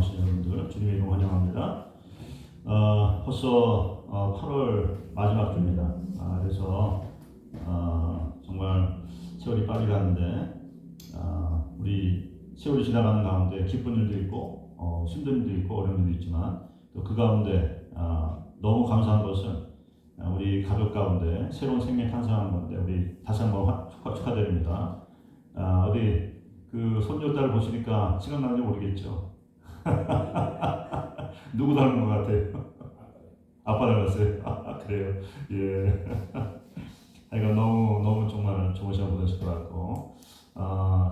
나오신 여러분들 주님의 이름 환영합니다. 벌써 8월 마지막 주입니다. 그래서 정말 세월이 빨리 가는데 우리 세월이 지나가는 가운데 기쁜 일도 있고 힘든 일도 있고 어려운 일도 있지만 또 그 가운데 너무 감사한 것은 우리 가족 가운데 새로운 생명 탄생하는 건데 우리 다시 한번 축하드립니다. 어디 그 손녀딸 보시니까 시간 나는지 모르겠죠. 누구 닮은 것 같아요? 아빠 닮았어요. 그래요. 예. 그러니까 너무 정말 좋은 시간 보내실 것 같고,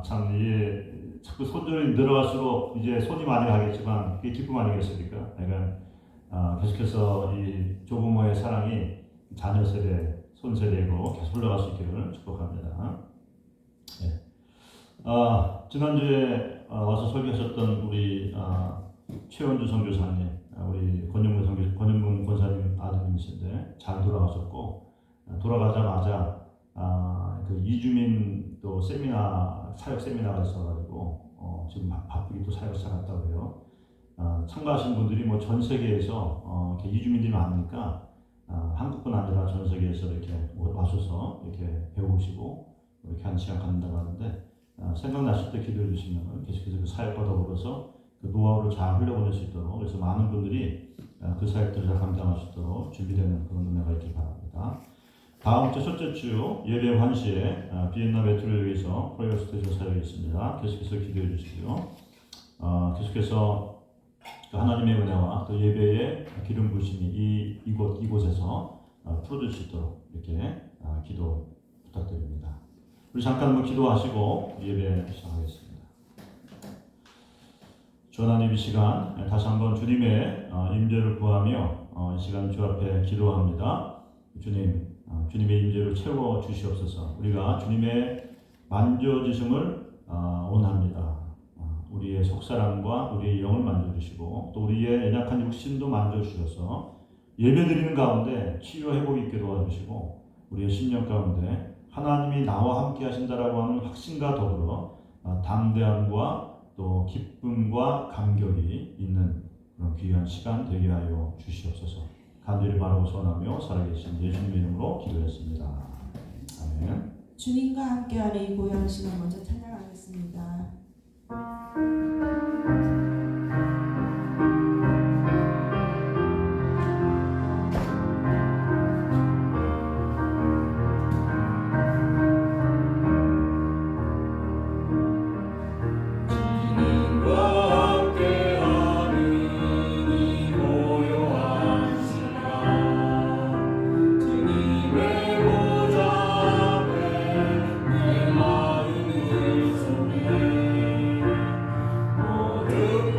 참 이게 자꾸 손들이 늘어갈수록 이제 손이 많이 가겠지만 그게 기쁨 아니겠습니까? 그러니까 계속해서 이 조부모의 사랑이 자녀 세대, 손 세대로 계속 흘러갈 수 있기를 축복합니다. 예. 지난주에 와서 설교하셨던 우리 최원주 선교사님, 우리 권영문 권사님 아드님이신데 잘 돌아가셨고, 돌아가자마자 그 이주민 또 사역 세미나가 있어가지고 지금 바쁘게 또 사역 시작했다고 해요. 참가하신 분들이 뭐 전 세계에서 이렇게 이주민들이 많으니까 한국뿐 아니라 전 세계에서 이렇게 와셔서 이렇게 배우시고 이렇게 한 시간 갖는다고 하는데, 생각나실 때 기도해 주시면 계속해서 그 사역과 더불어서 그 노하우를 잘 흘려보낼 수 있도록, 그래서 많은 분들이 그 사역들을 잘 감당할 수 있도록 준비되는 그런 은혜가 있길 바랍니다. 다음 주 첫째 주 예배 환시에 비엔나 메트로에 의해서 프로이어 스테이션 사역이 있습니다. 계속해서 기도해 주시고요. 계속해서 하나님의 은혜와 또 예배의 기름 부으심이 이곳에서 풀어줄 수 있도록 이렇게 기도 부탁드립니다. 우리 잠깐 한번 기도하시고 예배 시작하겠습니다. 주 하나님, 이 시간 다시 한번 주님의 임재를 구하며 이 시간 주 앞에 기도합니다. 주님, 주님의 임재로 채워 주시옵소서. 우리가 주님의 만져주심을 원합니다. 우리의 속사람과 우리의 영을 만져주시고 또 우리의 연약한 육신도 만져주셔서 예배드리는 가운데 치유와 회복이 있게 도와주시고 우리의 심령 가운데 하나님이 나와 함께 하신다라고 하는 확신과 더불어 담대함과 또 기쁨과 감격이 있는 그런 귀한 시간 되게 하여 주시옵소서. 간절히 바라고 소원하며 살아계신 예수님 이름으로 기도했습니다. 아멘. 주님과 함께하는 이 고요한 시간 먼저 찬양하겠습니다. 마음을 손에 모든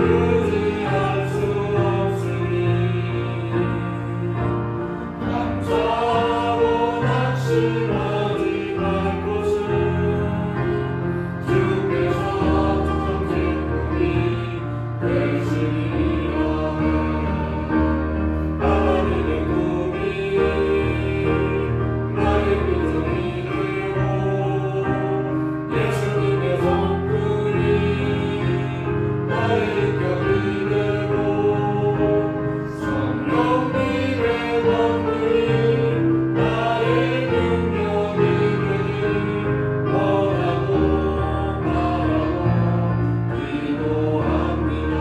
의지할 수 없으니 감사하고 낙심하지 말 것은 주께서 주셨기 뿐이 되시리라. 하나님의 꿈이 나의 비전이 되고 예수님의 성품이 나의 격이 되고 성령님의 권능이 나의 능력이 되길 원하고 바라고 기도합니다.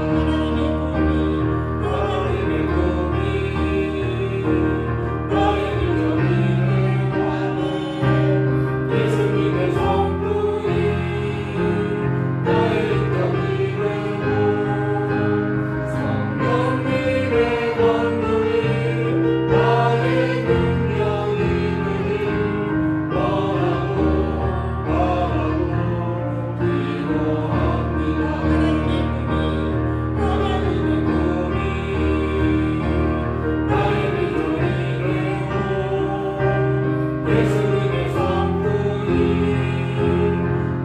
하나님의 꿈이 나의 비전이 되고 예수님의 성품이 나의 격이 되고 성령님의 권능이 나의 능력이 되길 원하고 바라고 기도합니다. 하나님의 꿈이 나의 비전이 되고 예수님의 성품이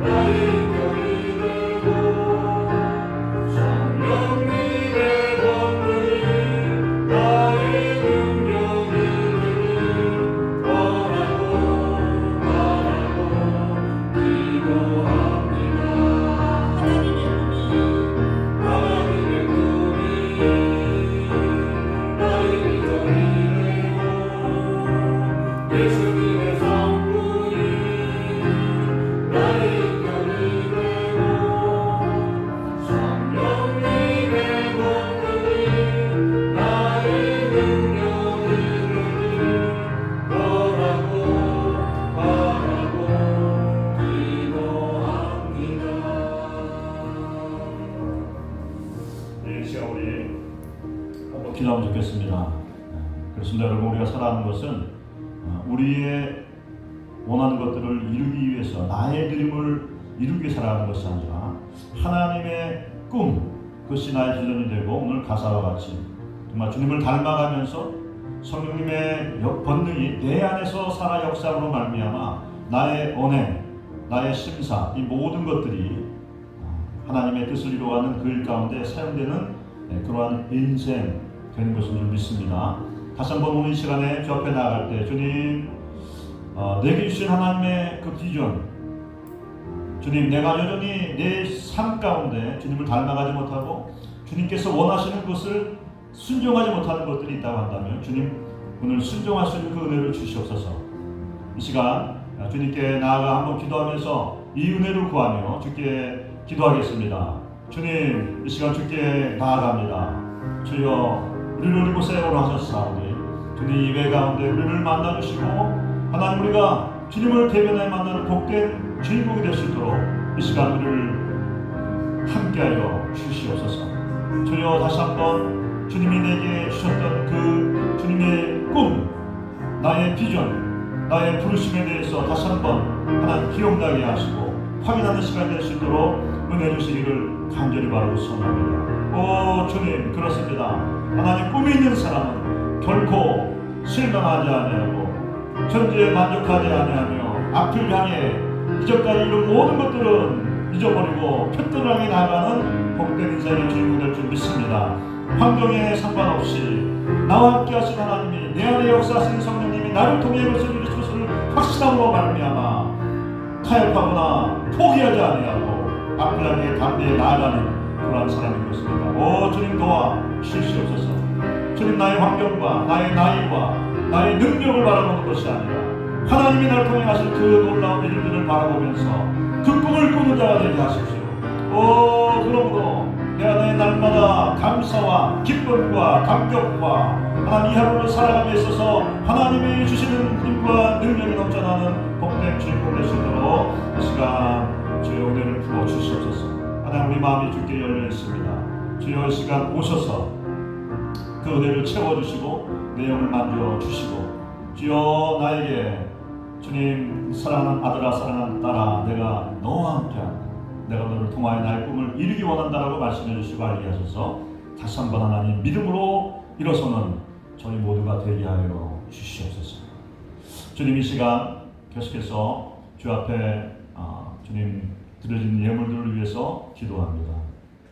나의 격이 되고 성령님의 권능이 나의 능력이 되길 원하고 바라고 기도합니다. 하나님의 꿈이 나의 비전이 되고 예수님의 성품이 나의 격이 되고 성령님의 권능이 나의 능력이 되길 원하고 바라고 기도합니다. 이 시간 우리 한번 기도하면 좋겠습니다. 그렇습니다. 여러분, 우리가 살아가는 것은 우리의 원하는 것들을 이루기 위해서 나의 드림을 이루기 위해 살아가는 것이 아니라 하나님의 꿈, 그것이 나의 비전이 되고 오늘 가사와 같이 정말 주님을 닮아가면서 성령님의 권능이 내 안에서 살아 역사로 말미암아 나의 언행, 나의 심사, 이 모든 것들이 하나님의 뜻을 이루어가는 그 일 가운데 사용되는 그러한 인생 되는 것을 믿습니다. 다시 한번 오늘 이 시간에 주 앞에 나아갈 때 주님, 내게 주신 하나님의 그 비전, 주님, 내가 여전히 내 삶 가운데 주님을 닮아가지 못하고 주님께서 원하시는 것을 순종하지 못하는 것들이 있다고 한다면 주님, 오늘 순종할 수 있는 그 은혜를 주시옵소서. 이 시간 주님께 나아가 한번 기도하면서 이 은혜를 구하며 주께 기도하겠습니다. 주님, 이 시간 주께 나아갑니다. 주여, 우리를 이곳에 오라 하셨사오니 주님 예배 가운데 우리를 만나주시고 하나님, 우리가 주님을 대면하여 만나는 복된 주인공이 될 수 있도록 이 시간 우리를 함께하여 주시옵소서. 주여, 다시 한번 주님이 내게 주셨던 그 주님의 꿈, 나의 비전, 나의 부르심에 대해서 다시 한번 하나님 기억나게 하시고 확인하는 시간이 될 수 있도록 은혜 주시기를 간절히 바라고 소원합니다. 오 주님, 그렇습니다. 하나님, 꿈이 있는 사람은 결코 실망하지 아니하고 현재에 만족하지 아니하며 앞을 향해 이전까지 이룬 모든 것들은 잊어버리고 표뜬을 향해 나아가는 복된 인생의 주인공 될 줄 믿습니다. 환경에 상관없이 나와 함께 하신 하나님이, 내 안에 역사하시는 성령님이 나를 통해 이것을 이루실 것을 확신함으로 말미암아 타협하거나 포기하지 아니하고 앞을 향해 담대히 나아가는 그러한 사람인 것입니다. 오 주님, 도와 주시옵소서. 주님, 나의 환경과 나의 나이와 나의 능력을 바라보는 것이 아니라 하나님이 나를 통해 하실 그 놀라운 일들을 바라보면서 그 꿈을 꾸는 자가 되게 하십시오. 오, 그러므로 내 안에 날마다 감사와 기쁨과 감격과 하나님 이 하루를 살아감에 있어서 하나님이 주시는 힘과 능력이 넘쳐나는 복된 주인공 될 수 있도록 이 시간 주의 은혜를 부어 주시옵소서. 하나님, 우리 마음이 주께 열려 있습니다. 주여, 이 시간 오셔서 그 은혜를 채워주시고 내 영을 만져주시고, 주여, 나에게 주님, 사랑하는 아들아, 사랑하는 딸아, 내가 너와 함께한다. 내가 너를 통하여 나의 꿈을 이루기 원한다라고 말씀해 주시고 알게 하셔서 다시 한번 하나님 믿음으로 일어서는 저희 모두가 되게 하여 주시옵소서. 주님 이 시간 계속해서 주 앞에 주님 드려진 예물들을 위해서 기도합니다.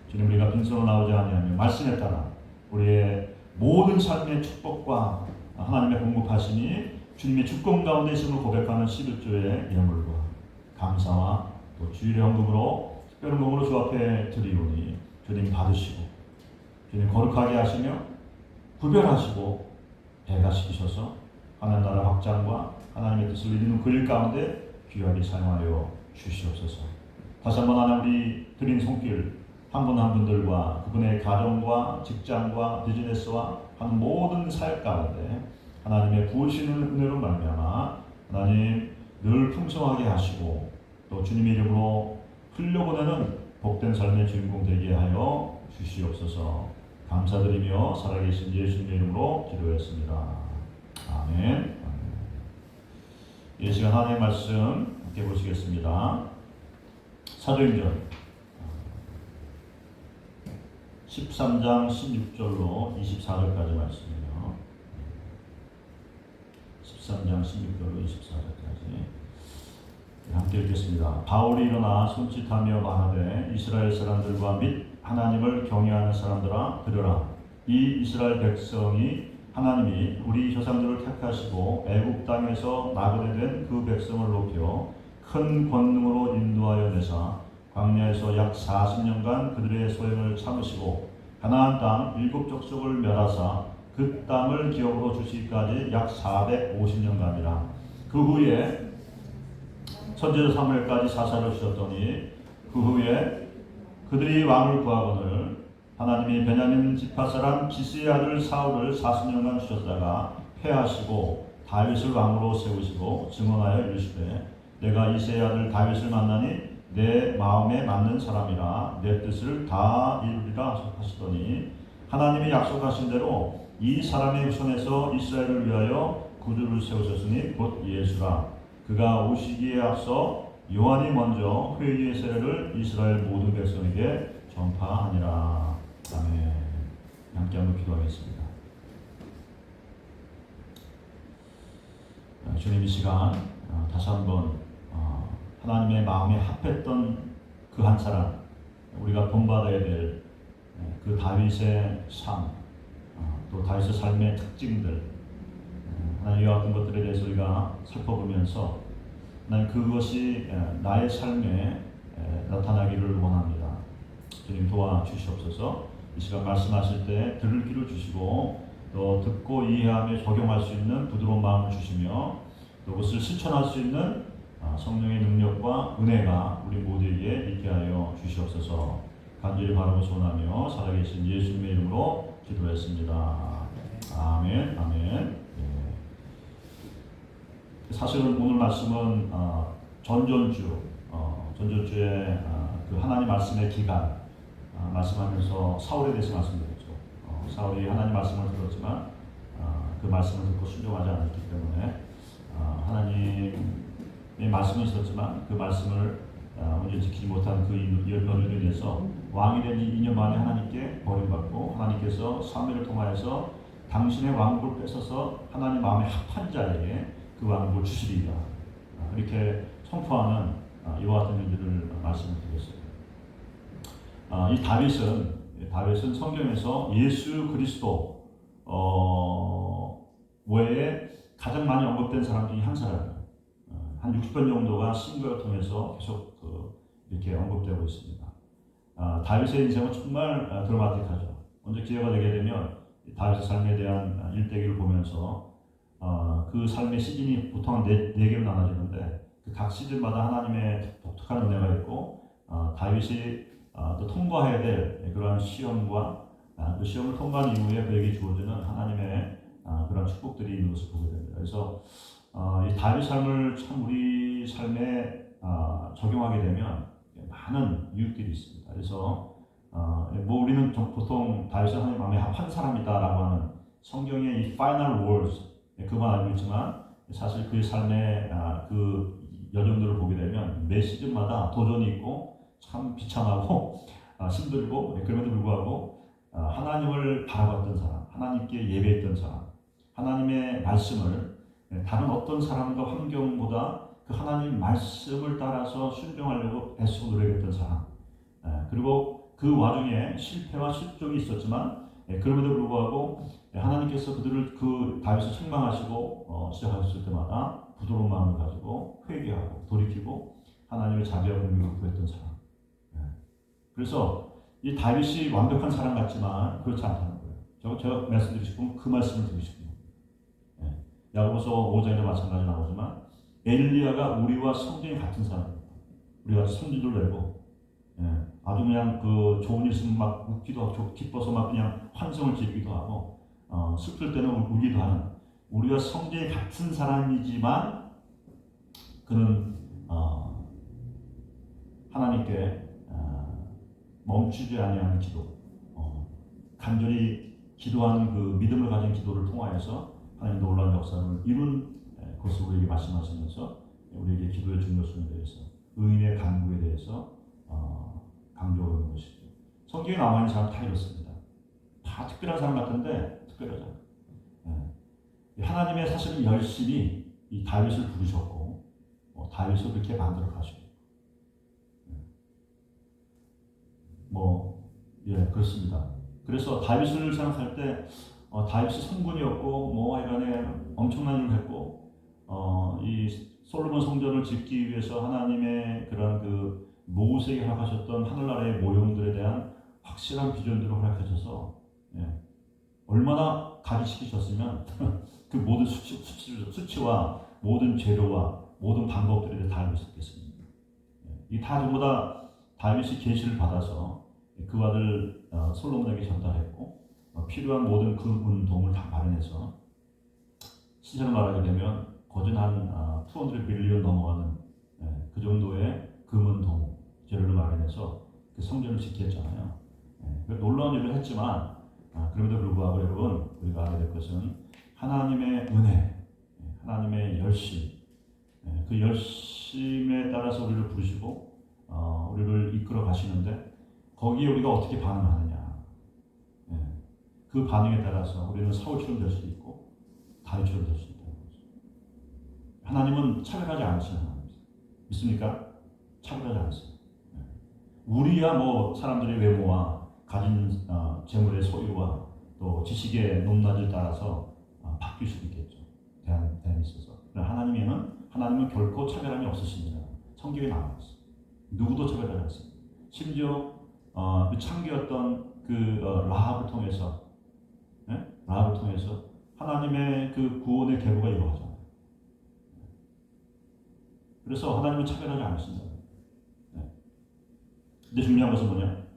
주님 우리가 빈손으로 나오지 아니하며 말씀에 따라 우리의 모든 삶의 축복과 하나님의 공급하심이 주님의 주권 가운데 있음을 고백하는 11조의 예물과 감사와 또 주일의 헌금으로 특별한 몸으로 주 앞에 드리오니 주님 받으시고 주님 거룩하게 하시며 구별하시고 배가시키셔서 하나님 나라 확장과 하나님의 뜻을 이루는 그 일 가운데 귀하게 사용하여 주시옵소서. 다시 한번 하나님 우리 드린 손길 한 분 한 분들과 그분의 가정과 직장과 비즈니스와 하는 모든 사역 가운데 하나님의 부으시는 은혜로 말미암아 하나님 늘 풍성하게 하시고 또 주님의 이름으로 흘려보내는 복된 삶의 주인공 되게 하여 주시옵소서. 감사드리며 살아계신 예수님의 이름으로 기도했습니다. 아멘. 이 시간 하나님의 말씀 함께 보시겠습니다. 사도행전 13장 16절로 24절까지 말씀이에요. 13장 16절로 24절까지 함께 읽겠습니다. 바울이 일어나 손짓하며 말하되 이스라엘 사람들과 및 하나님을 경외하는 사람들아 들으라. 이 이스라엘 백성이 하나님이 우리 조상들을 택하시고 애굽 땅에서 나그네된 그 백성을 높여 큰 권능으로 인도하여 내사 광야에서 약 40년간 그들의 소행을 참으시고 가나안 땅 7족속을 멸하사 그 땅을 기업으로 주시기까지 약 450년간이라. 그 후에 선지자 사무엘까지 사사를 주셨더니 그 후에 그들이 왕을 구하거늘 하나님이 베냐민 지파 사람 기스의 아들 사울을 40년간 주셨다가 패하시고 다윗을 왕으로 세우시고 증언하여 이르시되 내가 이새의 아들 다윗을 만나니 내 마음에 맞는 사람이라 내 뜻을 다 이루리라 하시더니 하나님이 약속하신 대로 이 사람의 후손에서 이스라엘을 위하여 구주를 세우셨으니 곧 예수라. 그가 오시기에 앞서 요한이 먼저 회개의 세례를 이스라엘 모든 백성에게 전파하니라. 아멘. 함께 한번 기도하겠습니다. 주님 이 시간 다시 한번 하나님의 마음에 합했던 그 한 사람, 우리가 본받아야 될 그 다윗의 삶, 또 다윗의 삶의 특징들, 하나님 이와 같은 것들에 대해서 우리가 살펴보면서 하나님 그것이 나의 삶에 나타나기를 원합니다. 주님 도와주시옵소서. 이 시간 말씀하실 때 들을 귀를 주시고 또 듣고 이해하며 적용할 수 있는 부드러운 마음을 주시며 또 그것을 실천할 수 있는 성령의 능력과 은혜가 우리 모두에게 있게 하여 주시옵소서. 간절히 바라고 소원하며 살아계신 예수님의 이름으로 기도했습니다. 아멘. 아멘. 사실은 오늘 말씀은 전전주에 그 하나님 말씀의 기간 말씀하면서 사울에 대해서 말씀드렸죠. 사울이 하나님 말씀을 들었지만 그 말씀을 듣고 순종하지 않았기 때문에 하나님의 말씀은 있었지만 그 말씀을 온전히 지키지 못한 그 연륜으로 인해서 왕이 된 2년 만에 하나님께 버림받고 하나님께서 사무엘을 통하여서 당신의 왕국을 뺏어서 하나님 마음에 합한 자에게 그 왕국을 주시리라 이렇게 선포하는 이와 같은 일들을 말씀을 드렸어요. 이 다윗은 성경에서 예수 그리스도 외에 가장 많이 언급된 사람 중에 한 사람이에요. 한 60번 정도가 신구를 통해서 계속 이렇게 언급되고 있습니다. 다윗의 인생은 정말 드라마틱하죠. 언제 기회가 되게 되면 다윗의 삶에 대한 일대기를 보면서 그 삶의 시즌이 보통 네 개로 나눠지는데 그 각 시즌마다 하나님의 독특한 은혜가 있고 다윗이 또 통과해야 될 그러한 시험과 그 시험을 통과한 이후에 그에게 주어지는 하나님의 그런 축복들이 있는 것을 보게 됩니다. 그래서 이 다윗 삶을 참 우리 삶에 적용하게 되면 많은 유익들이 있습니다. 그래서 뭐 우리는 보통 다윗은 하나님 마음에 합한 사람이다라고 하는 성경의 이 final words 그만 알고 있지만 사실 그의 삶의 그 여정들을 보게 되면 매 시즌마다 도전이 있고 참 비참하고 힘들고 그럼에도 불구하고 하나님을 바라봤던 사람, 하나님께 예배했던 사람, 하나님의 말씀을 다른 어떤 사람과 환경보다 그 하나님 말씀을 따라서 순종하려고 애쓰고 노력했던 사람, 그리고 그 와중에 실패와 실족이 있었지만 그럼에도 불구하고 하나님께서 그들을 그 다윗을 책망하시고 시작하셨을 때마다 부드러운 마음을 가지고 회개하고 돌이키고 하나님의 자비와 공의를 구했던 사람. 그래서 이 다윗이 완벽한 사람 같지만 그렇지 않다는 거예요. 제가 말씀드리고 싶으면 그 말씀을 드리고 싶은 거예요. 야고보서 5장에도 마찬가지 나오지만 엘리야가 우리와 성전이 같은 사람입니다. 우리가 성질도 내고 아주 그냥 그 좋은 일 있으면 막 웃기도 하고 기뻐서 막 그냥 환성을 지르기도 하고 슬플 때는 울기도 하는 우리와 성질이 같은 사람이지만 그는 하나님께 멈추지 아니하는 기도, 간절히 기도하는 그 믿음을 가진 기도를 통하여서 하나님 놀라운 역사를 이룬 것을 우리에게 말씀하시면서 우리에게 기도의 중요성에 대해서 의인의 간구에 대해서 강조하고 있는 것이죠. 성경에 나와 있는 사람 다 이렇습니다. 다 특별한 사람 같은데 특별하잖아요. 하나님의 사실은 열심히 이 다윗을 부르셨고 다윗을 그렇게 만들어 가시고 그렇습니다. 그래서 다윗을 생각할 때 다윗이 성군이었고 하여간에 엄청난 일을 했고 이 솔로몬 성전을 짓기 위해서 하나님의 그런 그 모세에게 허락하셨던 하늘나라의 모형들에 대한 확실한 비전들을 허락하셔서 얼마나 가지시키셨으면 그 모든 수치와 모든 재료와 모든 방법들에 대해 다 알고 있었겠습니다. 이 다 전부 다 다윗이 계시를 받아서 그 아들 솔로몬에게 전달했고 필요한 모든 금은동을 다 마련해서 시세로 말하게 되면 거진 한 200빌리언 넘어가는 그 정도의 금은동 재료를 마련해서 그 성전을 짓게 했잖아요. 놀라운 일을 했지만 그럼에도 불구하고 여러분 우리가 알아야 될 것은 하나님의 은혜, 하나님의 열심, 그 열심에 따라서 우리를 부르시고 우리를 이끌어 가시는데 거기에 우리가 어떻게 반응하느냐, 그 반응에 따라서 우리는 사울처럼 될 수도 있고 다윗처럼 될 수도 있다는 거죠. 하나님은 차별하지 않으시는 하나님입니다. 믿습니까? 차별하지 않으세요. 우리야 사람들의 외모와 가진 재물의 소유와 또 지식의 높낮이를 따라서 바뀔 수도 있겠죠. 대안에 있어서. 그러나 하나님은 결코 차별함이 없으십니다. 성경에 나와 있어요. 누구도 차별하지 않습니다. 심지어 그 창기였던 그 라합을 통해서 하나님의 그 구원의 계보가 이루어지잖아요. 그래서 하나님은 차별하지 않으신다. 근데 중요한 것은 뭐냐?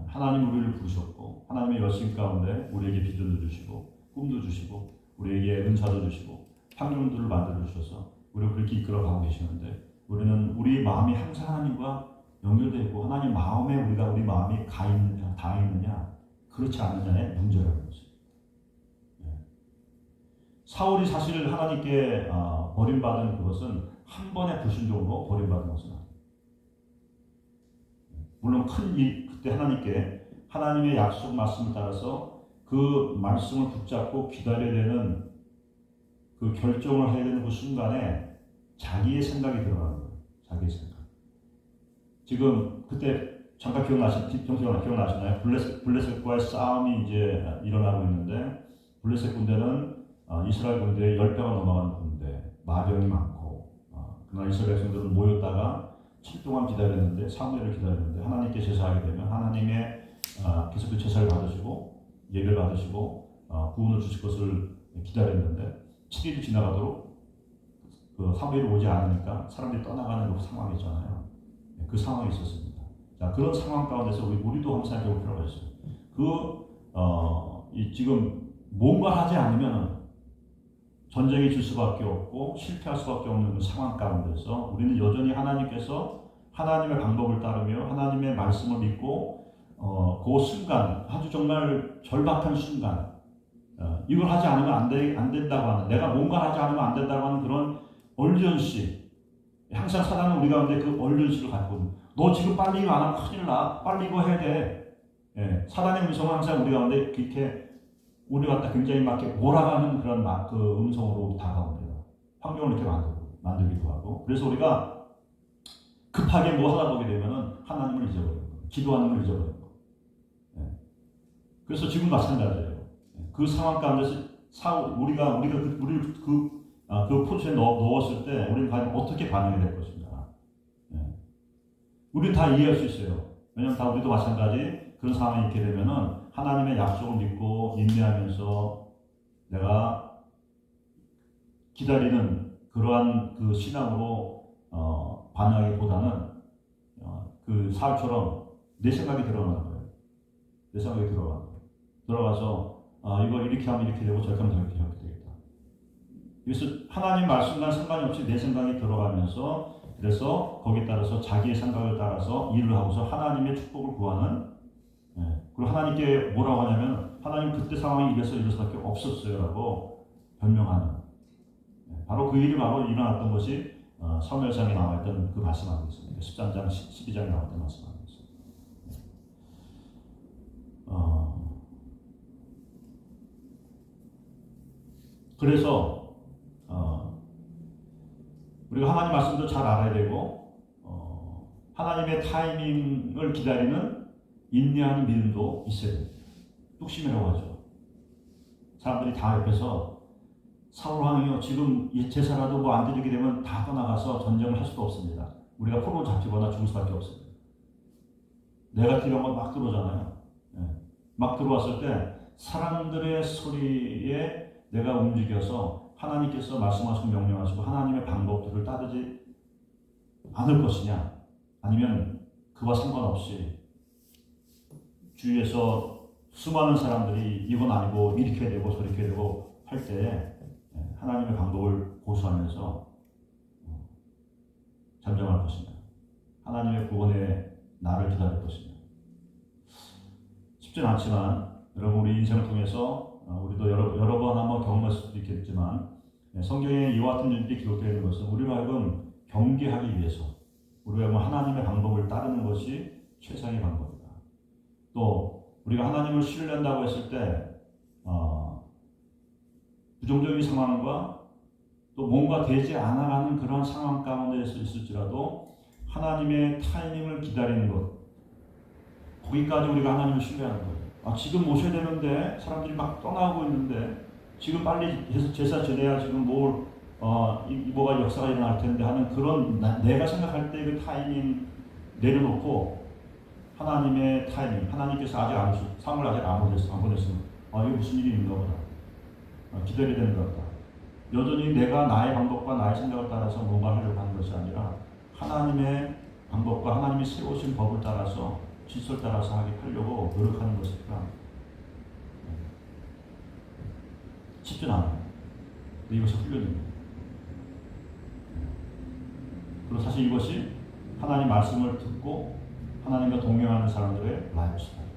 하나님 우리를 부르셨고 하나님의 열심 가운데 우리에게 비전도 주시고 꿈도 주시고 우리에게 은사도 주시고 환경들을 만들어 주셔서 우리를 그렇게 이끌어가고 계시는데 우리는 우리 마음이 항상 하나님과 연결되어 있고 하나님 마음에 우리 마음이 다 있느냐 그렇지 않느냐의 문제라는 거죠. 사울이 사실 하나님께 버림받은 그것은 한 번의 불순종으로 버림받은 것은 아니에요. 물론 그때 하나님의 약속 말씀을 따라서 그 말씀을 붙잡고 기다려야 되는 그 결정을 해야 되는 그 순간에 자기의 생각이 들어가는 거예요. 자기의 생각. 지금 그때 잠깐 기억나시나요? 블레셋과의 싸움이 이제 일어나고 있는데 블레셋 군대는 이스라엘 군대의 10배가 넘어가는 군대, 마병이 많고 그러나 이스라엘 백성들은 모였다가 7 동안 기다렸는데 사무엘을 기다렸는데 하나님께 제사하게 되면 하나님의 계속 그 제사를 받으시고 예배를 받으시고 구원을 주실 것을 기다렸는데 7일이 지나가도록 그 사무엘이 오지 않으니까 사람들이 떠나가는 그 상황이 있잖아요. 그 상황이 있었습니다. 자, 그런 상황 가운데서 우리도 항상 생각해 볼 필요가 있어요. 지금 뭔가 하지 않으면 전쟁이 질 수밖에 없고 실패할 수밖에 없는 그 상황 가운데서 우리는 여전히 하나님께서 하나님의 방법을 따르며 하나님의 말씀을 믿고 그 순간 아주 정말 절박한 순간 이걸 하지 않으면 안 된다고 하는 내가 뭔가 하지 않으면 안 된다고 하는 그런 얼전시 항상 사단은 우리 가운데 그 얼전시를 갖고 너 지금 빨리 이거 안 하면 큰일 나. 빨리 이거 해야 돼. 예, 사단의 음성은 항상 우리 가운데 이렇게 우리 갖다 굉장히 막 이렇게 몰아가는 그런 그 음성으로 다가옵니다. 환경을 이렇게 만들기도 하고. 그래서 우리가 급하게 뭐 하다 보게 되면은 하나님을 잊어버리는 거예요. 기도하는 걸 잊어버리는 거예요. 예. 그래서 지금 마찬가지예요. 예. 그 상황 가운데서 우리를 그 포지션에 넣었을 때 우리는 과연 어떻게 반응이 될 것인가. 예. 우리는 다 이해할 수 있어요. 왜냐하면 다 우리도 마찬가지 그런 상황이 있게 되면은 하나님의 약속을 믿고 인내하면서 내가 기다리는 그러한 그 신앙으로 반응하기보다는 그 사울처럼 내 생각이 들어가는 거예요. 내 생각이 들어가는 거예요. 들어가서 이걸 이렇게 하면 이렇게 되고 저렇게 하면 저렇게 되겠다. 그래서 하나님 말씀과 상관이 없이 내 생각이 들어가면서 그래서 거기에 따라서 자기의 생각을 따라서 일을 하고서 하나님의 축복을 구하는. 그리고 하나님께 뭐라고 하냐면 하나님 그때 상황이 이래서 이럴 수밖에 없었어요라고 변명하는. 바로 그 일이 바로 일어났던 것이 사무엘상에 나와있던 그 말씀하고 있습니다. 13장, 12장에 나왔던 말씀하고 있습니다. 그래서 우리가 하나님 말씀도 잘 알아야 되고 하나님의 타이밍을 기다리는 인내하는 믿음도 있어야 됩니다. 뚝심이라고 하죠. 사람들이 다 옆에서 사울 왕이요 지금 제사라도 뭐 안 드리게 되면 다 떠나가서 전쟁을 할 수도 없습니다. 우리가 포로로 잡히거나 죽을 수밖에 없습니다. 네가티브가 막 들어오잖아요. 막 들어왔을 때 사람들의 소리에 내가 움직여서 하나님께서 말씀하시고 명령하시고 하나님의 방법들을 따르지 않을 것이냐, 아니면 그와 상관없이 주위에서 수많은 사람들이 이건 아니고 이렇게 되고 저렇게 되고 할 때 하나님의 방법을 고수하면서 잠잠할 것이냐, 하나님의 구원의 날을 기다릴 것이냐. 쉽진 않지만 여러분 우리 인생을 통해서 우리도 여러 번 한번 경험할 수도 있겠지만 성경에 이와 같은 일들이 기록되어 있는 것은 우리로 하여금 경계하기 위해서, 우리가 하여금 하나님의 방법을 따르는 것이 최상의 방법이다. 또 우리가 하나님을 신뢰한다고 했을 때 부정적인 상황과 또 뭔가 되지 않아가는 그런 상황 가운데서 있을지라도 하나님의 타이밍을 기다리는 것, 거기까지 우리가 하나님을 신뢰하는 거예요. 지금 모셔야 되는데 사람들이 막 떠나고 있는데 지금 빨리 제사 지내야 지금 뭐가 역사가 일어날 텐데 하는 그런 내가 생각할 때 그 타이밍 내려놓고 하나님의 타이밍, 하나님께서 아직 사람을 아직 안 보냈으면 이게 무슨 일이 있는가 보다. 기다려야 되는 것 같다. 여전히 내가 나의 방법과 나의 생각을 따라서 뭔가 하려고 하는 것이 아니라 하나님의 방법과 하나님이 세우신 법을 따라서 질서를 따라서 하려고 노력하는 것이니까 쉽진 않아요. 이것이 훈련입니다. 그리고 사실 이것이 하나님 말씀을 듣고 하나님과 동행하는 사람들의 라이프 스타일.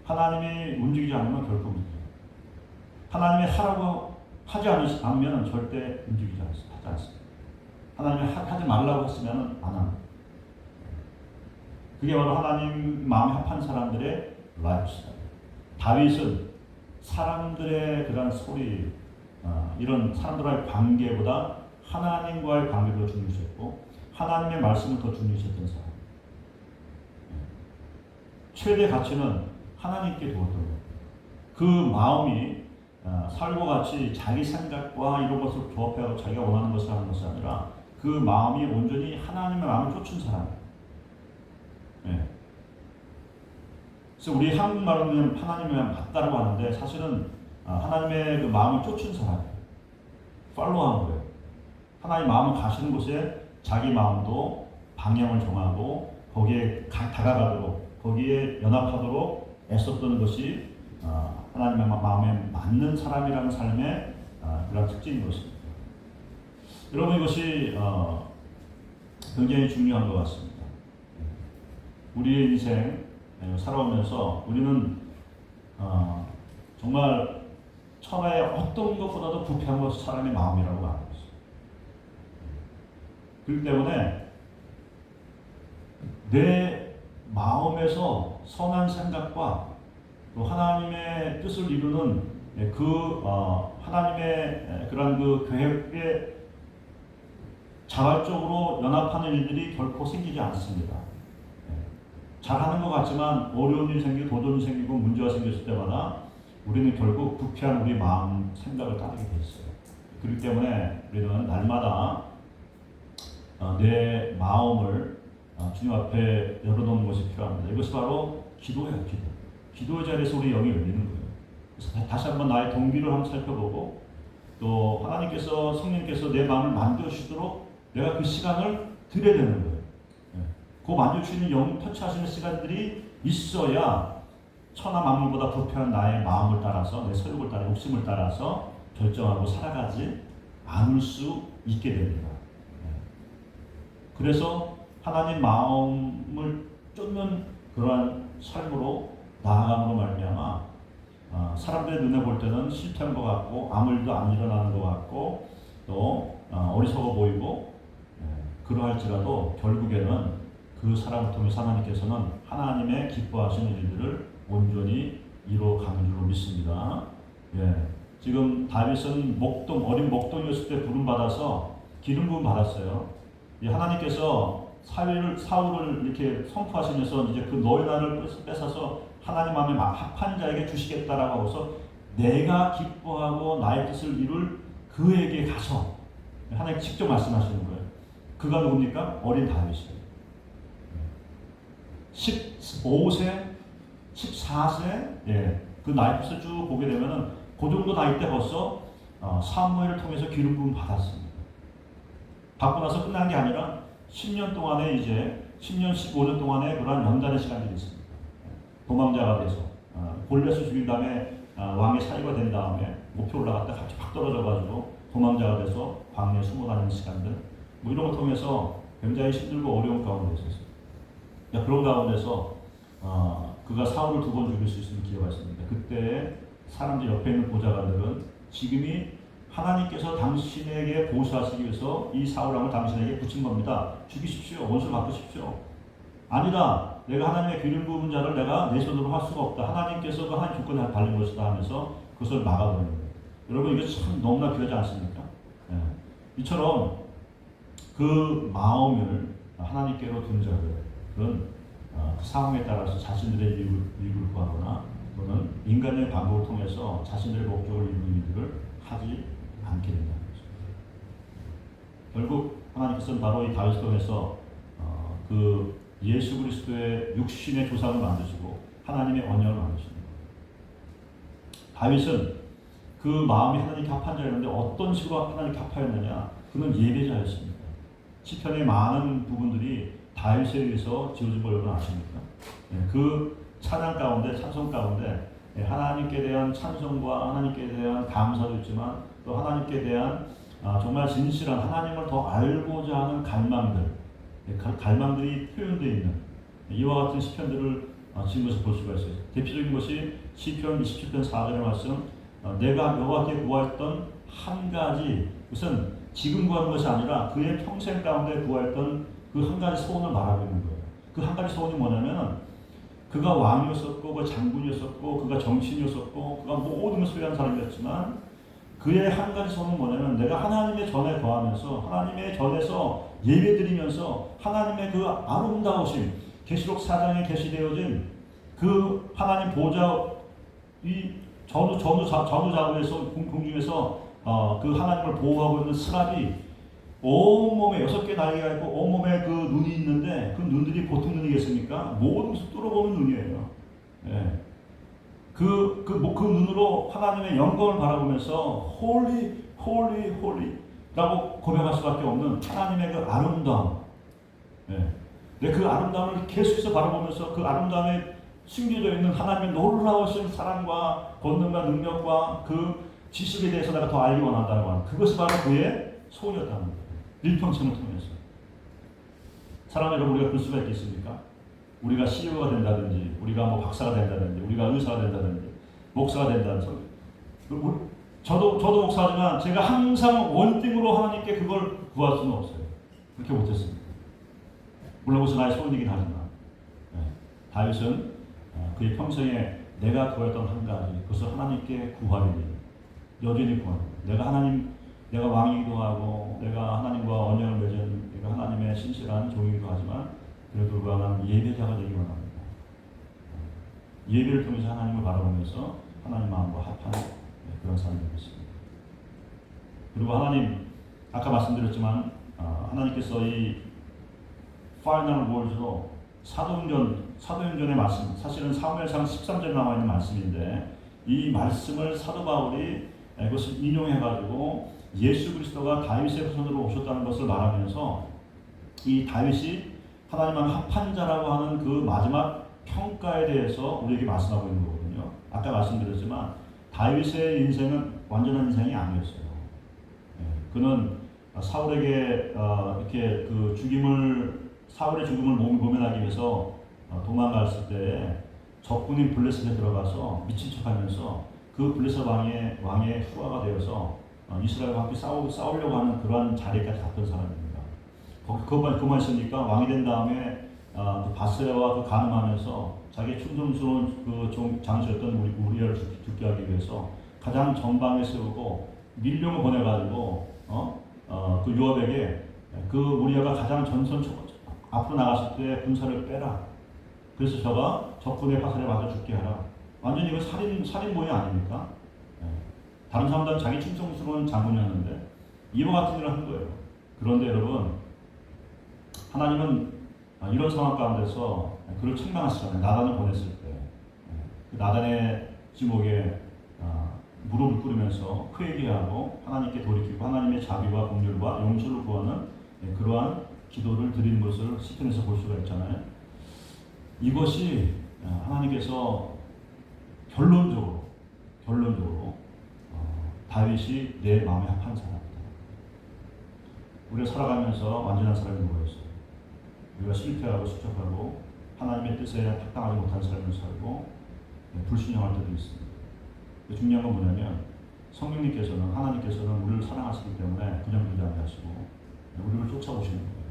하나님이 움직이지 않으면 결코 움직이죠. 하나님이 하라고 하지 않으면 절대 움직이지 않습니다. 하나님이 하지 말라고 했으면 안 합니다. 그게 바로 하나님 마음에 합한 사람들의 라이프 스타일. 다윗은 사람들의 그런 소리, 이런 사람들과의 관계보다 하나님과의 관계를 더 중요시했고 하나님의 말씀을 더 중요시했던 사람. 최대 가치는 하나님께 두었던 거예요. 그 마음이 살고 같이 자기 생각과 이런 것을 조합해서 자기가 원하는 것을 하는 것이 아니라 그 마음이 온전히 하나님의 마음을 쫓은 사람이에요. 그래서 우리 한국말로는 하나님의 맞다라고 하는데 사실은 하나님의 그 마음을 쫓은 사람이에요. 팔로우한 거예요. 하나님 마음을 가시는 곳에 자기 마음도 방향을 정하고 거기에 다가가도록, 거기에 연합하도록 애썼던 것이 하나님의 마음에 맞는 사람이라는 삶의 그런 특징인 것입니다. 여러분 이것이 굉장히 중요한 것 같습니다. 우리의 인생 살아오면서 우리는 정말 천하의 어떤 것보다도 부패한 것이 사람의 마음이라고 말하고 있어요. 그렇기 때문에 내 마음에서 선한 생각과 또 하나님의 뜻을 이루는 하나님의 그런 그 계획에 자발적으로 연합하는 일들이 결코 생기지 않습니다. 잘하는 것 같지만 어려운 일이 생기고 도전이 생기고 문제가 생겼을 때마다 우리는 결국 부패한 우리 마음 생각을 따르게 돼 있어요. 그렇기 때문에 우리는 날마다 내 마음을 주님 앞에 열어놓는 것이 필요합니다. 이것이 바로 기도예요. 기도의 자리에서 우리 영이 열리는 거예요. 그래서 다시 한번 나의 동기를 한번 살펴보고 또 하나님께서 성령께서 내 마음을 만져주시도록 내가 그 시간을 드려야 되는 거예요. 그 만져주시는 영 터치하시는 시간들이 있어야 천하 만물보다 부패한 나의 마음을 따라서 내 소욕을 따라 욕심을 따라서 결정하고 살아가지 않을 수 있게 됩니다. 그래서 하나님 마음을 쫓는 그러한 삶으로 나아감으로 말미암아 사람들의 눈에 볼 때는 실패한 것 같고 아무 일도 안 일어나는 것 같고 또 어리석어 보이고 그러할지라도 결국에는 그 사람을 통해서 하나님께서는 하나님의 기뻐하시는 일들을 온전히 이루어가는 줄로 믿습니다. 지금 다윗은 어린 목동이었을 때 부름받아서 기름 부음 받았어요. 하나님께서 사울을 이렇게 선포하시면서 이제 그 너의 난을 뺏어서 하나님 마음에 합한 자에게 주시겠다라고 하고서 내가 기뻐하고 나의 뜻을 이룰 그에게 가서 하나님 직접 말씀하시는 거예요. 그가 누굽니까? 어린 다윗이에요. 15세, 14세, 그 나이를 쭉 보게 되면은 그 정도 나이 때 벌써 사무엘을 통해서 기름 부음 받았습니다. 받고 나서 끝난 게 아니라 10년 동안에 이제 10년, 15년 동안에 그러한 연단의 시간들이 있습니다. 도망자가 돼서 골리앗을 죽인 다음에 왕의 사위가 된 다음에 목표 올라갔다 갑자기 팍 떨어져가지고 도망자가 돼서 광야에 숨어 다니는 시간들 이런 걸 통해서 굉장히 힘들고 어려운 가운데 있었어요. 그런 가운데서 그가 사울을 2번 죽일 수 있는 기회가 있습니다. 그때 사람들 옆에 있는 보좌관들은 지금이 하나님께서 당신에게 보수하시기 위해서 이 사울왕을 당신에게 붙인 겁니다. 죽이십시오. 원수를 바꾸십시오. 아니다. 내가 하나님의 기름 부은 자를 내가 내 손으로 할 수가 없다. 하나님께서 그 하나님 주권에 발린 것이다 하면서 그것을 막아버리는 거예요. 여러분 이거 참 너무나 귀하지 않습니까? 이처럼 그 마음을 하나님께로 둔 자들은 상황에 따라서 자신들의 이익을 구하거나 또는 인간의 방법을 통해서 자신들의 목적을 이루는 일들을 하지 않게 된다는 거죠. 결국 하나님께서는 바로 이 다윗을 통해서 그 예수 그리스도의 육신의 조상을 만드시고 하나님의 언약을 만드시는 거예요. 다윗은 그 마음이 하나님께 합한 자였는데 어떤 식으로 하나님께 합하였느냐? 그는 예배자였습니다. 시편의 많은 부분들이 다윗에 의해서 지어진 걸 여러분 아십니까? 그 찬양 가운데, 찬송 가운데 하나님께 대한 찬송과 하나님께 대한 감사도 있지만 또 하나님께 대한 정말 진실한 하나님을 더 알고자 하는 갈망들이 표현되어 있는 이와 같은 시편들을 지은 것을 볼 수가 있어요. 대표적인 것이 시편 27편 4절의 말씀, 내가 여호와께 구하였던 한 가지, 그것은 지금 구하는 것이 아니라 그의 평생 가운데 구하였던 그 한 가지 소원을 말하고 있는 거예요. 그 한 가지 소원이 뭐냐면 그가 왕이었었고 그가 장군이었었고 그가 정치인이었었고 그가 모든 걸 소유한 사람이었지만 그의 한 가지 소원은 뭐냐면 내가 하나님의 전에 거하면서 하나님의 전에서 예배드리면서 하나님의 그 아름다우심, 계시록 4장에 게시되어진 그 하나님 보좌 이 전우자구에서 궁중에서 그 하나님을 보호하고 있는 스랍이 온몸에 6개 날개가 있고 온몸에 그 눈이 있는데 그 눈들이 보통 눈이겠습니까? 모든 것을 뚫어보는 눈이에요. 그 눈으로 하나님의 영광을 바라보면서 홀리 홀리 홀리라고 고백할 수밖에 없는 하나님의 그 아름다움. 그 아름다움을 계속해서 바라보면서 그 아름다움에 숨겨져 있는 하나님의 놀라우신 사랑과 권능과 능력과 그 지식에 대해서 내가 더 알기 원한다고 하는 그것이 바로 그의 소원이었다는 거예요. 일평생을 통해서. 사랑하는 여러분, 우리가 그럴 수가 있겠습니까? 우리가 CEO가 된다든지, 우리가 뭐 박사가 된다든지, 우리가 의사가 된다든지, 목사가 된다든지. 저도 목사지만 제가 항상 원띵으로 하나님께 그걸 구할 수는 없어요. 그렇게 못했습니다. 물론 그것은 나의 소원이긴 하지만 다윗은 그의 평생에 내가 구했던 한 가지, 그것을 하나님께 구하리니 여전히 구합니다. 내가 왕이기도 하고 내가 하나님과 언약을 맺은 내가 하나님의 신실한 종이기도 하지만 그래도 불구하고 예배자가 되기 원합니다. 예배를 통해서 하나님을 바라보면서 하나님 마음과 합한 그런 삶이 되겠습니다. 그리고 하나님, 아까 말씀드렸지만 하나님께서 이 파이널 월드로 사도행전의 말씀, 사실은 사무엘상 13절에 나와 있는 말씀인데 이 말씀을 사도 바울이 그것을 인용해가지고 예수 그리스도가 다윗의 후손으로 오셨다는 것을 말하면서 이 다윗이 하나님과 합한 자라고 하는 그 마지막 평가에 대해서 우리에게 말씀하고 있는 거거든요. 아까 말씀드렸지만 다윗의 인생은 완전한 인생이 아니었어요. 그는 사울에게 이렇게 사울의 죽음을 모면하기 위해서 도망갔을 때 적군인 블레셋에 들어가서 미친 척하면서 그 블레셋 왕의 후가가 되어서 이스라엘과 함께 싸우려고 하는 그러한 자리까지 갔던 사람입니다. 그만 있으니까 왕이 된 다음에 그 바세와 그 간음하면서 자기 충성스러운 그 장수였던 우리아를 죽게 하기 위해서 가장 전방에 세우고 밀령을 보내가지고 그 요압에게 그 우리아가 가장 전선 앞으로 나갔을 때 군사를 빼라. 그래서 저가 적군의 화살에 맞아 죽게 하라. 완전히 이거 살인범이 아닙니까? 다른 사람들은 자기 충성스러운 장군이었는데 이와 같은 일을 한 거예요. 그런데 여러분, 하나님은 이런 상황 가운데서 그를 책망하시잖아요. 나단을 보냈을 때 그 나단의 지목에 무릎을 꿇으면서 회개하고 하나님께 돌이키고 하나님의 자비와 긍휼과 용서를 구하는 그러한 기도를 드리는 것을 시편에서 볼 수가 있잖아요. 이것이 하나님께서 결론적으로 다윗이 내 마음에 합한 사람이다. 우리가 살아가면서 완전한 사람이 누가 있어요? 우리가 실패하고 수척하고 하나님의 뜻에 합당하지 못한 삶을 살고 불순종할 때도 있습니다. 중요한 건 뭐냐면 하나님께서는 우리를 사랑하시기 때문에 그냥 두지 않으시고 우리를 쫓아오시는 거예요.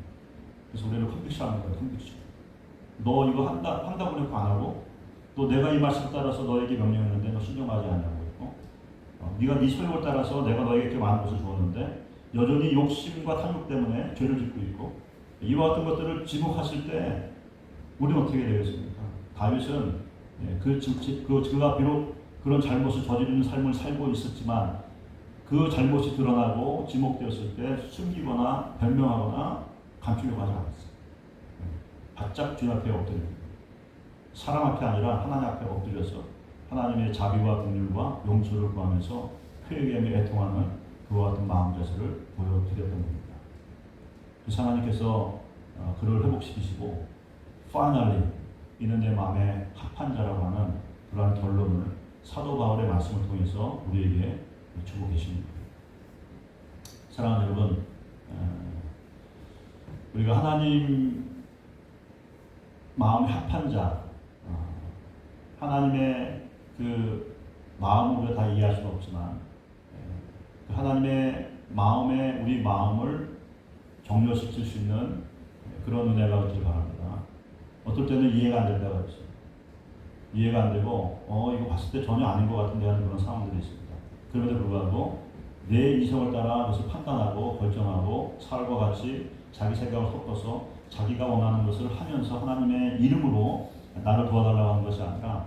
그래서 우리를 컨빅션하는 거예요. 컨빅션. 너 이거 한다고 해놓고 안 하고 또 내가 이 말씀 따라서 너에게 명령했는데 너 신경하지 않냐고 했고 네가 네 소욕을 따라서 내가 너에게 이렇게 많은 것을 주었는데 여전히 욕심과 탐욕 때문에 죄를 짓고 있고 이와 같은 것들을 지목하실 때 우리는 어떻게 되겠습니까? 다윗은 그가 비록 그런 잘못을 저지르는 삶을 살고 있었지만 그 잘못이 드러나고 지목되었을 때 숨기거나 변명하거나 감추려고 하지 않았어요. 바짝 주님 앞에 엎드립니다. 사람 앞에 아니라 하나님 앞에 엎드려서 하나님의 자비와 긍휼과 용서를 구하면서 회개하며 애통하는 그와 같은 마음 자세를 보여드렸던 겁니다. 그래서 하나님께서 그를 회복시키시고 파이널리 이는 내 마음에 합한 자라고 하는 그러한 결론을 사도 바울의 말씀을 통해서 우리에게 주고 계십니다. 사랑하는 여러분, 우리가 하나님 마음에 합한 자, 하나님의 그 마음을 우리가 다 이해할 수는 없지만 하나님의 마음에 우리 마음을 정렬시킬 수 있는 그런 은혜가 있길 바랍니다. 어떨 때는 이해가 안 된다고 했어요. 이해가 안 되고 이거 봤을 때 전혀 아닌 것 같은데 하는 그런 상황들이 있습니다. 그럼에도 불구하고 내 이성을 따라 그것을 판단하고 결정하고 사울과 같이 자기 생각을 섞어서 자기가 원하는 것을 하면서 하나님의 이름으로 나를 도와달라고 하는 것이 아니라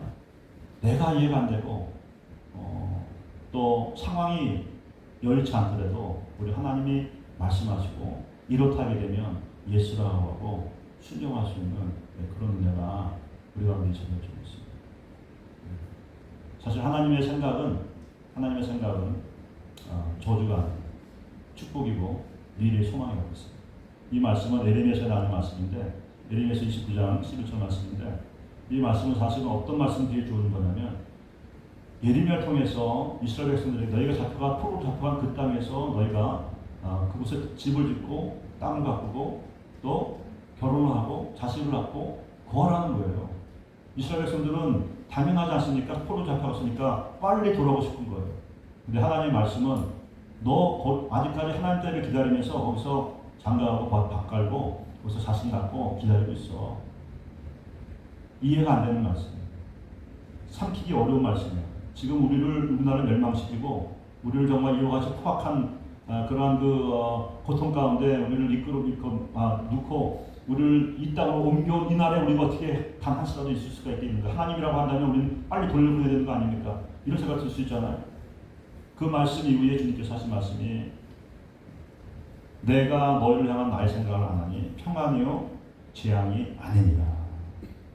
내가 이해가 안 되고 또 상황이 여의치 않더라도 우리 하나님이 말씀하시고 이렇다 하게 되면 예수라고 하고 순종할 수 있는 그런 은혜가 우리 가운데 있었으면 좋겠습니다. 사실 하나님의 생각은 저주가 아니고 축복이고 미래의 소망이라고 했습니다. 이 말씀은 에레미야서에 나오는 말씀인데 에레미야서 29장 11절 말씀인데 이 말씀은 사실은 어떤 말씀들이 주는 거냐면 예레미야를 통해서 이스라엘 백성들에게 너희가 포로로 잡혀간 그 땅에서 너희가 그곳에 집을 짓고 땅을 가꾸고 또 결혼을 하고 자식을 낳고 거하라는 거예요. 이스라엘 백성들은 당연하지 않습니까? 포로 잡혀갔으니까 빨리 돌아오고 싶은 거예요. 근데 하나님의 말씀은 너 아직까지 하나님 때를 기다리면서 거기서 장가하고 밭 깔고 벌써 자신 갖고 기다리고 있어. 이해가 안 되는 말씀이에요. 삼키기 어려운 말씀이에요. 지금 우리나라를 멸망시키고 우리를 정말 이와 같이 포악한 그러한 고통 가운데 우리를 놓고 우리를 이 땅으로 옮겨 이 나라에 우리가 어떻게 단 한 시라도 있을 수가 있겠는가? 하나님이라고 한다면 우리는 빨리 돌려보내야 되는 거 아닙니까? 이런 생각 들 수 있잖아요. 그 말씀 이후에 주님께서 하신 말씀이 내가 너희를 향한 나의 생각을 안 하니 평안이요 재앙이 아니니라.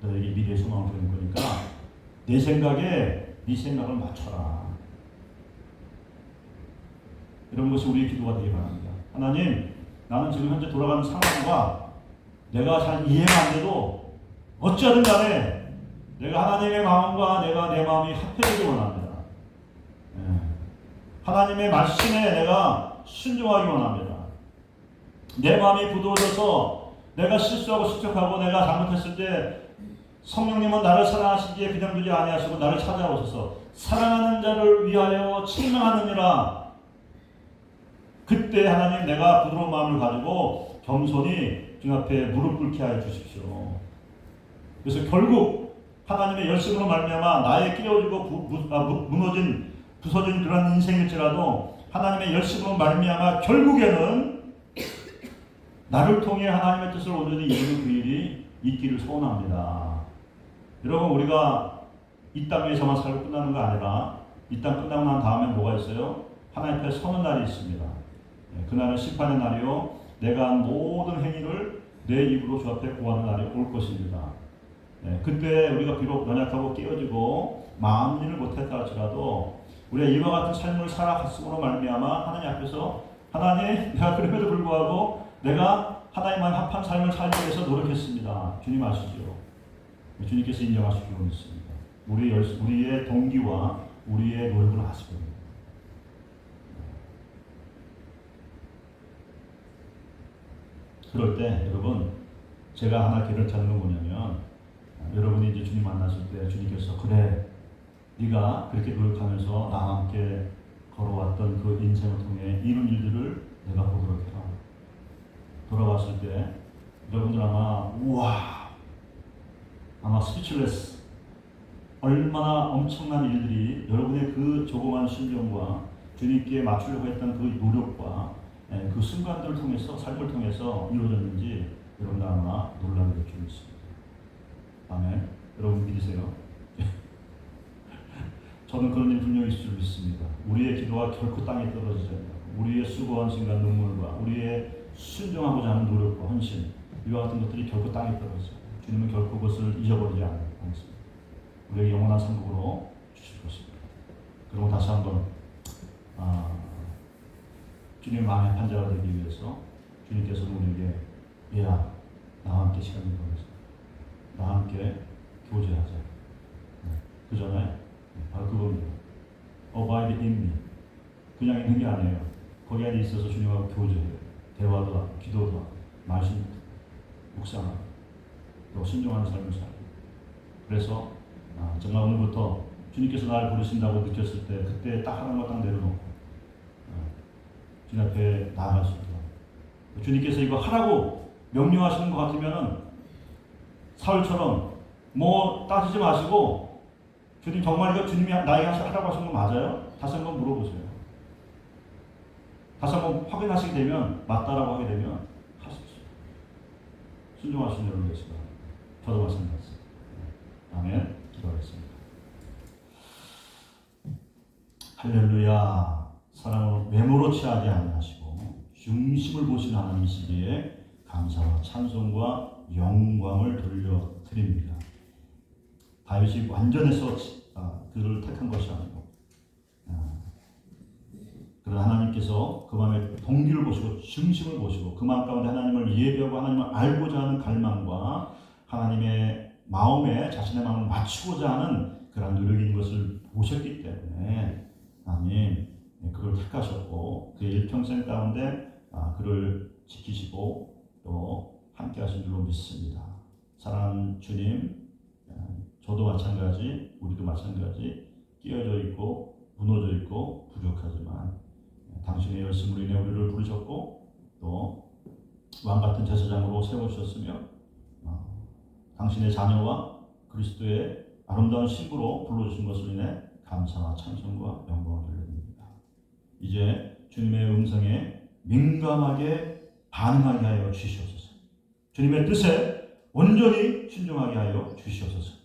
너에게 미래의 소망을 주는 거니까 내 생각에 네 생각을 맞춰라. 이런 것이 우리의 기도가 되기 바랍니다. 하나님, 나는 지금 현재 돌아가는 상황과 내가 잘 이해가 안 돼도 어찌하든 간에 내가 하나님의 마음과 내 마음이 합해지기 원합니다. 하나님의 말씀에 내가 순종하기 원합니다. 내 마음이 부드러워져서 내가 실수하고 실족하고 내가 잘못했을 때 성령님은 나를 사랑하시기에 그냥 두지 아니하시고 나를 찾아오셔서 사랑하는 자를 위하여 책망하느니라. 그때 하나님 내가 부드러운 마음을 가지고 겸손히 주님 앞에 무릎 꿇게 하여 주십시오. 그래서 결국 하나님의 열심으로 말미암아 나의 끼어지고 부서진 그런 인생일지라도 하나님의 열심으로 말미암아 결국에는 나를 통해 하나님의 뜻을 온전히 이루는 그 일이 있기를 소원합니다. 여러분, 우리가 이 땅 위에서만 살고 끝나는 거 아니라 이 땅 끝나고 난 다음에 뭐가 있어요? 하나님 앞에 서는 날이 있습니다. 그날은 심판의 날이요 내가 한 모든 행위를 내 입으로 주 앞에 고하는 날이 올 것입니다. 그때 우리가 비록 연약하고 깨어지고 마음 일을 못했다 할지라도 우리가 이와 같은 삶을 살아갔음으로 말미암아 하나님 앞에서 하나님, 내가 그럼에도 불구하고 내가 하나님만 합한 삶을 살기 위해서 노력했습니다. 주님 아시죠? 주님께서 인정하시기로 믿습니다. 우리의 동기와 우리의 노력을 아시거든요. 그럴 때 여러분, 제가 하나 깨닫는 건 뭐냐면 여러분이 이제 주님 만나실 때 주님께서 그래, 네가 그렇게 노력하면서 나와 함께 걸어왔던 그 인생을 통해 이런 일들을 내가 보도록 해라. 돌아왔을 때 여러분들 아마 스피치레스, 얼마나 엄청난 일들이 여러분의 그 조그만 심정과 주님께 맞추려고 했던 그 노력과 그 순간들을 통해서, 삶을 통해서 이루어졌는지 여러분들 아마 놀라게 될 줄 믿습니다. 아멘. 여러분 믿으세요? 저는 그런 일 분명히 있을 줄 믿습니다. 우리의 기도가 결코 땅에 떨어지지 않고 우리의 수고한 순간 눈물과 우리의 순종하고자 하는 노력과 헌신, 이와 같은 것들이 결코 땅에 떨어지지 않아요. 주님은 결코 그것을 잊어버리지 않습니다. 우리에게 영원한 상급으로 주실 것입니다. 그리고 다시 한번 주님 마음의 판자가 되기 위해서 주님께서는 우리에게 얘야, 나와 함께 시간을 보내자, 나와 함께 교제하자. 그 전에 바로 그겁니다. Abide in me. 그냥 있는 게 아니에요. 거기 안에 있어서 주님하고 교제해요. 대화도 하고 기도도 하고 말씀 묵상하고 또 순종하는 삶을 살고. 그래서 정말 오늘부터 주님께서 나를 부르신다고 느꼈을 때 그때 딱 하나만 딱 내려놓고 주님 앞에 나아갈 수 있도록, 주님께서 이거 하라고 명령하시는 것 같으면은 사울처럼 뭐 따지지 마시고 주님 정말 이거 주님이 나에게 하라고 하신 거 맞아요? 다시 한번 물어보세요. 다시 한번 확인하시게 되면 맞다라고 하게 되면 할 수 있어요. 순종하시는 여러분 계시다. 저도 마찬가지입니다. 아멘. 기도하겠습니다. 할렐루야. 사랑을 외모로 취하지 아니하시고 중심을 보시는 하나님이시기에 감사와 찬송과 영광을 돌려드립니다. 다윗이 완전해서 그를 택한 것이 아니고 그러나 하나님께서 그 마음의 동기를 보시고 중심을 보시고 그 마음 가운데 하나님을 예배하고 하나님을 알고자 하는 갈망과 하나님의 마음에 자신의 마음을 맞추고자 하는 그런 노력이 있는 것을 보셨기 때문에 하나님 그를 택하셨고 그의 일평생 가운데 그를 지키시고 또 함께 하신 줄로 믿습니다. 사랑하는 주님, 저도 마찬가지, 우리도 마찬가지 끼어져 있고 무너져 있고 부족하지만 당신의 열심으로 인해 우리를 부르셨고 또 왕같은 제사장으로 세우셨으며 당신의 자녀와 그리스도의 아름다운 신부로 불러주신 것을 인해 감사와 찬송과 영광을 돌려드립니다. 이제 주님의 음성에 민감하게 반응하게 하여 주시옵소서. 주님의 뜻에 온전히 순종하게 하여 주시옵소서.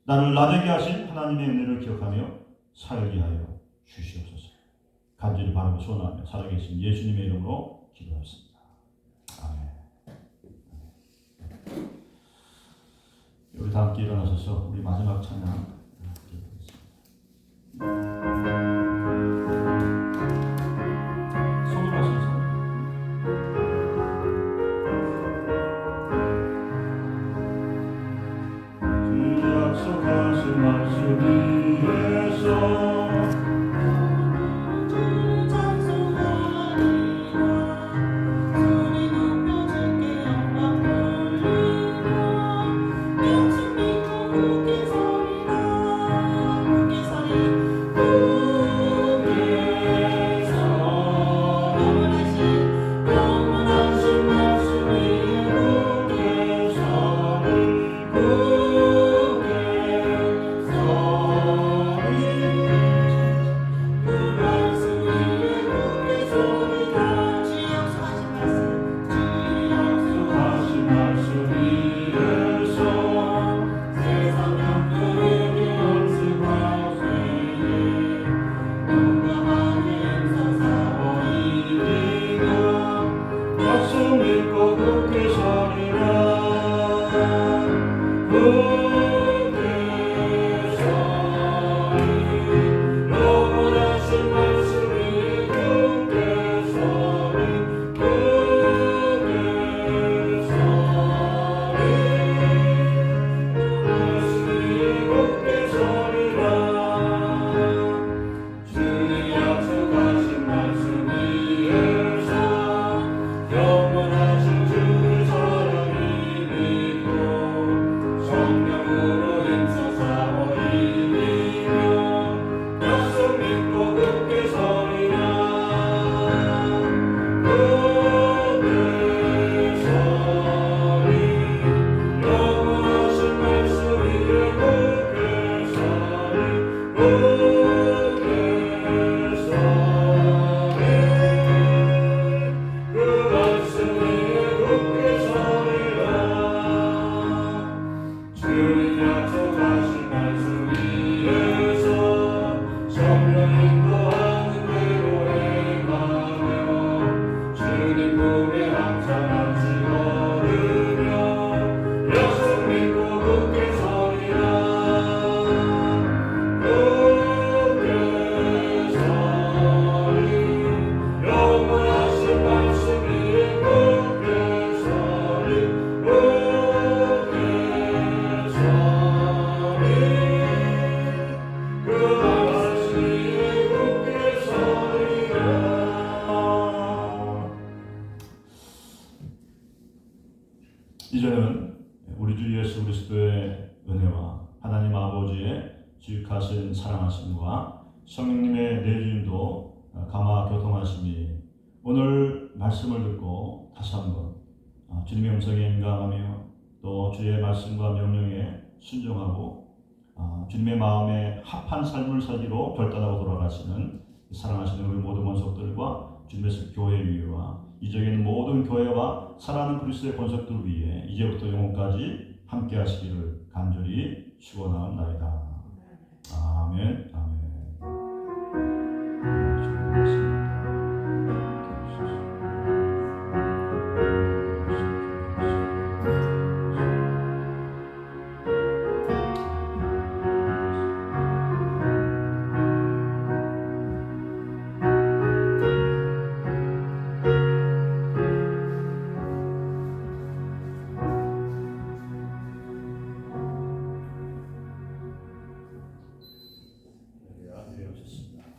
나를 나되게 하신 하나님의 은혜를 기억하며 살게 하여 주시옵소서. 간절히 바라고 소원하며 살아계신 예수님의 이름으로 기도하겠습니다. 아멘. 우리 다 함께 일어나셔서 우리 마지막 찬양 드리겠습니다. 손을 하셔서 주 약속하신 말씀 위에서 이제는 우리 주 예수 그리스도의 은혜와 하나님 아버지의 지극하신 사랑하심과 성령님의 내주임도 감화 교통하심이 오늘 말씀을 듣고 다시 한번 주님의 음성에 민감하며 또 주의 말씀과 명령에 순종하고 주님의 마음에 합한 삶을 살기로 결단하고 돌아가시는 사랑하시는 우리 모든 권속들과 주님의 교회 위에와 이적에 있는 모든 교회와 사랑하는 그리스도의 권속들 위에 이제부터 영원까지 함께 하시기를 간절히 축원하옵나이다. 아멘. 아멘.